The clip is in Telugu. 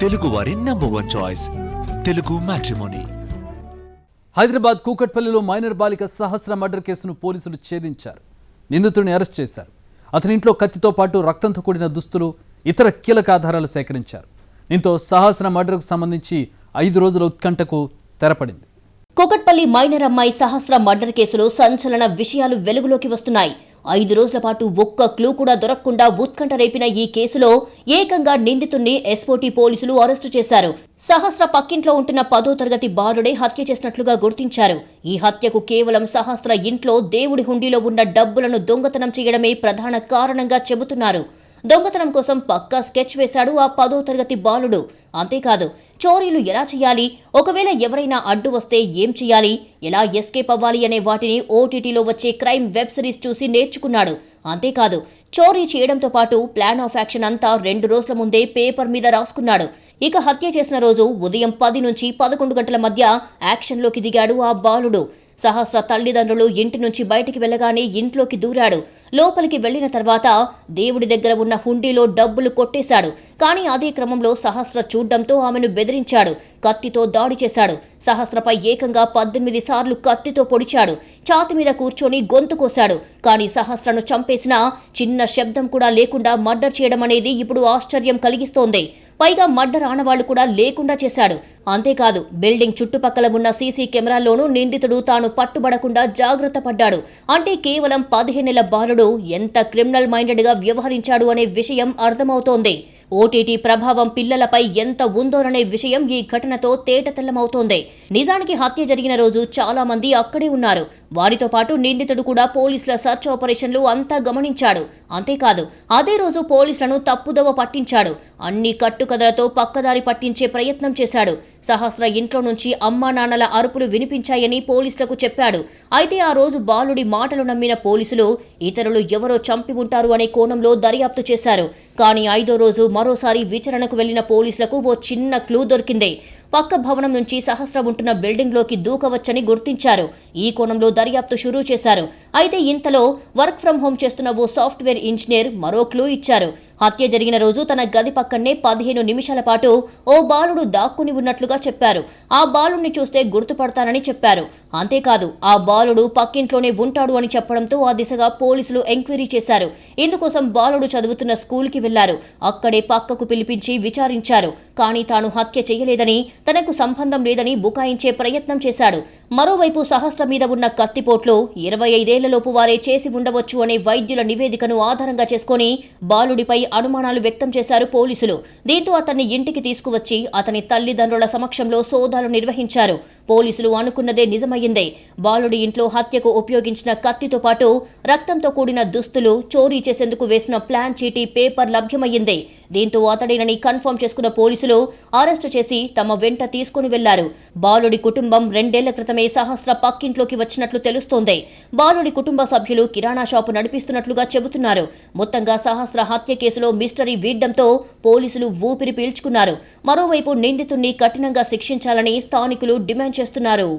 తెలుగు వారి #1 చాయిస్ తెలుగు మ్యాట్రిమోనీ. హైదరాబాద్ కూకట్పల్లిలో మైనర్ బాలిక సహస్ర మర్డర్ కేసును పోలీసులు ఛేదించారు. నిందితుడిని అరెస్ట్ చేశారు. అతని ఇంట్లో కత్తితో పాటు రక్తంతో కూడిన దుస్తులు, ఇతర కీలక ఆధారాలు సేకరించారు. దీంతో సహస్ర మర్డర్కు సంబంధించి 5 రోజుల ఉత్కంఠకు తెరపడింది. కూకట్పల్లి మైనర్ అమ్మాయి సహస్ర మర్డర్ కేసులో సంచలన విషయాలు వెలుగులోకి వస్తున్నాయి. 5 రోజుల పాటు ఒక్క క్లూ కూడా దొరకకుండా ఉత్కంఠ రేపిన ఈ కేసులో ఏకంగా నిందితుడిని ఎస్ఓటీ పోలీసులు అరెస్టు చేశారు. సహస్ర పక్కింట్లో ఉంటున్న 10వ తరగతి బాలుడే హత్య చేసినట్లుగా గుర్తించారు. ఈ హత్యకు కేవలం సహస్ర ఇంట్లో దేవుడి హుండీలో ఉన్న డబ్బులను దొంగతనం చేయడమే ప్రధాన కారణంగా చెబుతున్నారు. దొంగతనం కోసం పక్కా స్కెచ్ వేశాడు ఆ 10వ తరగతి బాలుడు. అంతేకాదు, చోరీలు ఎలా చేయాలి, ఒకవేళ ఎవరైనా అడ్డు వస్తే ఏం చేయాలి, ఎలా ఎస్కేప్ అవ్వాలి అనే వాటిని ఓటీటీలో వచ్చే క్రైమ్ వెబ్ సిరీస్ చూసి నేర్చుకున్నాడు. అంతేకాదు, చోరీ చేయడంతో పాటు ప్లాన్ ఆఫ్ యాక్షన్ అంతా 2 రోజుల ముందే పేపర్ మీద రాసుకున్నాడు. ఇక హత్య చేసిన రోజు ఉదయం 10 నుంచి 11 గంటల మధ్య యాక్షన్లోకి దిగాడు ఆ బాలుడు. సహస్ర తల్లిదండ్రులు ఇంటి నుంచి బయటికి వెళ్లగానే ఇంట్లోకి దూరాడు. లోపలికి వెళ్లిన తర్వాత దేవుడి దగ్గర ఉన్న హుండీలో డబ్బులు కొట్టేశాడు. కానీ అదే క్రమంలో సహస్ర చూడ్డంతో ఆమెను బెదిరించాడు. కత్తితో దాడి చేశాడు. సహస్రపై ఏకంగా 18 సార్లు కత్తితో పొడిచాడు. ఛాతి మీద కూర్చొని గొంతు కోశాడు. కానీ సహస్రను చంపేసినా చిన్న శబ్దం కూడా లేకుండా మర్డర్ చేయడం అనేది ఇప్పుడు ఆశ్చర్యం కలిగిస్తోంది. పైగా మర్డర్ ఆనవాళ్లు కూడా లేకుండా చేశాడు. అంతేకాదు, బిల్డింగ్ చుట్టుపక్కల ఉన్న సీసీ కెమెరాల్లోనూ నిందితుడు తాను పట్టుబడకుండా జాగ్రత్త పడ్డాడు. అంటే కేవలం 15 ఏళ్ల బాలుడు ఎంత క్రిమినల్ మైండెడ్ గా వ్యవహరించాడు అనే విషయం అర్థమవుతోంది. ఓటీటీ ప్రభావం పిల్లలపై ఎంత ఉందోననే విషయం ఈ ఘటనతో తేటతెల్లమవుతోంది. నిజానికి హత్య జరిగిన రోజు చాలా మంది అక్కడే ఉన్నారు. వారితో పాటు నిందితుడు కూడా పోలీసుల సర్చ్ ఆపరేషన్లు అంతా గమనించాడు. అంతేకాదు, అదే రోజు పోలీసులను తప్పుదోవ పట్టించాడు. అన్ని కట్టుకథలతో పక్కదారి పట్టించే ప్రయత్నం చేశాడు. సహస్ర ఇంట్లో నుంచి అమ్మా నాన్నల అరుపులు వినిపించాయని పోలీసులకు చెప్పాడు. అయితే ఆ రోజు బాలుడి మాటలు నమ్మిన పోలీసులు ఇతరులు ఎవరో చంపి ఉంటారు అనే కోణంలో దర్యాప్తు చేశారు. కానీ 5వ రోజు మరోసారి విచారణకు వెళ్లిన పోలీసులకు ఓ చిన్న క్లూ దొరికింది. పక్క భవనం నుంచి సహస్ర ఉంటున్న బిల్డింగ్లోకి దూకవచ్చని గుర్తించారు. ఈ కోణంలో దర్యాప్తు షురూ చేశారు. అయితే ఇంతలో వర్క్ ఫ్రం హోం చేస్తున్న ఓ సాఫ్ట్వేర్ ఇంజనీర్ మరో క్లూ ఇచ్చారు. హత్య జరిగిన రోజు తన గది పక్కనే 15 నిమిషాల పాటు ఓ బాలుడు దాక్కుని ఉన్నట్లుగా చెప్పారు. ఆ బాలుడిని చూస్తే గుర్తుపడతానని చెప్పారు. అంతేకాదు, ఆ బాలుడు పక్కింట్లోనే ఉంటాడు అని చెప్పడంతో ఆ దిశగా పోలీసులు ఎంక్వైరీ చేశారు. ఇందుకోసం బాలుడు చదువుతున్న స్కూల్కి వెళ్లారు. అక్కడే పక్కకు పిలిపించి విచారించారు. కానీ తాను హత్య చేయలేదని, తనకు సంబంధం లేదని బుకాయించే ప్రయత్నం చేశాడు. మరోవైపు సహస్ర మీద ఉన్న కత్తిపోట్లు 25 ఏళ్లలోపు వారే చేసి ఉండవచ్చు అనే వైద్యుల నివేదికను ఆధారంగా చేసుకుని బాలుడిపై అనుమానాలు వ్యక్తం చేశారు పోలీసులు. దీంతో అతన్ని ఇంటికి తీసుకువచ్చి అతని తల్లిదండ్రుల సమక్షంలో సోదాలు నిర్వహించారు. పోలీసులు అనుకున్నదే నిజమయ్యింది. బాలుడి ఇంట్లో హత్యకు ఉపయోగించిన కత్తితో పాటు రక్తంతో కూడిన దుస్తులు, చోరీ చేసేందుకు వేసిన ప్లాన్ చీటీ పేపర్ లభ్యమయ్యింది. దీంతో అతడేనని కన్ఫర్మ్ చేసుకున్న పోలీసులు అరెస్టు చేసి తమ వెంట తీసుకుని వెళ్లారు. బాలుడి కుటుంబం 2 ఏళ్ల క్రితమే సహస్ర పక్కింట్లోకి వచ్చినట్లు తెలుస్తోంది. బాలుడి కుటుంబ సభ్యులు కిరాణా షాపు నడిపిస్తున్నట్లుగా చెబుతున్నారు. మొత్తంగా సహస్ర హత్య కేసులో మిస్టరీ వీడ్డంతో పోలీసులు ఊపిరి పీల్చుకున్నారు. మరోవైపు నిందితుడిని కఠినంగా శిక్షించాలని స్థానికులు డిమాండ్ చేస్తున్నారు.